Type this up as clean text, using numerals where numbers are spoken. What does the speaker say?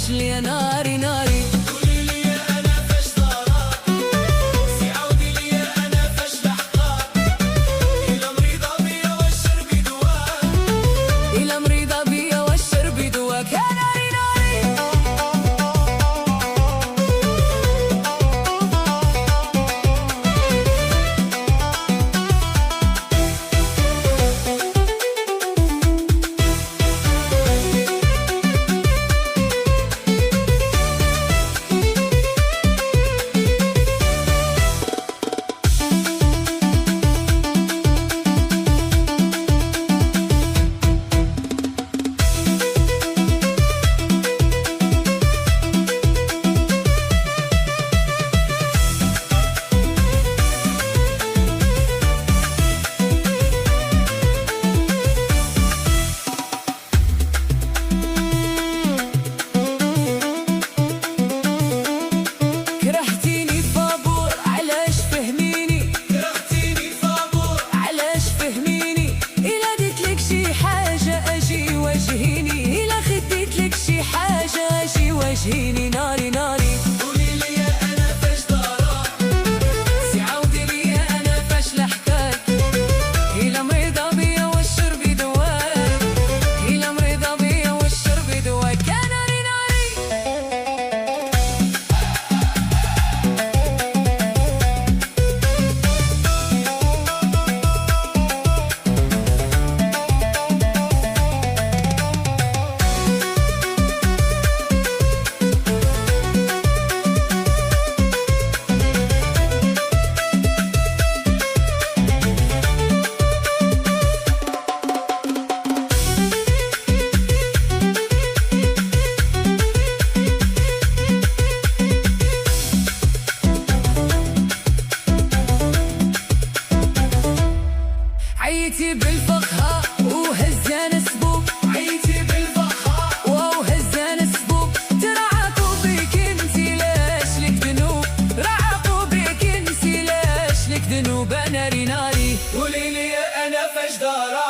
فش لي ناري ناري. قولي لي انا فاش دارك، سي عاودي لي انا فاش لحقاك. الا مريضة بيا والشرب دواك، إلا مريضة بيا والشرب دواك. يا ناري ناري. كرهتيني فابور علاش فهميني، كرهتيني فابور علاش فهميني. إلا ديتلك شي حاجة أجي واجهيني، إلا خديتلك شي حاجة أجي واجهيني. ناري ناري. قولي لي انا فاش دارك، سي عاودي لي أنا فاش لحكاك. إلا مريضة بيا والشرب دواك، إلا مريضة بيا والشرب دواك. يا ناري ناري. عيتي بالفقهاء وهزان سبوب، عيتي بالفخار وهزان سبوب. ترعاقوا بيك انتي لاش لك ذنوب، رعاقوا بيك انتي لاش لك ذنوب. ناري ناري. قولي لي انا فاش دارك.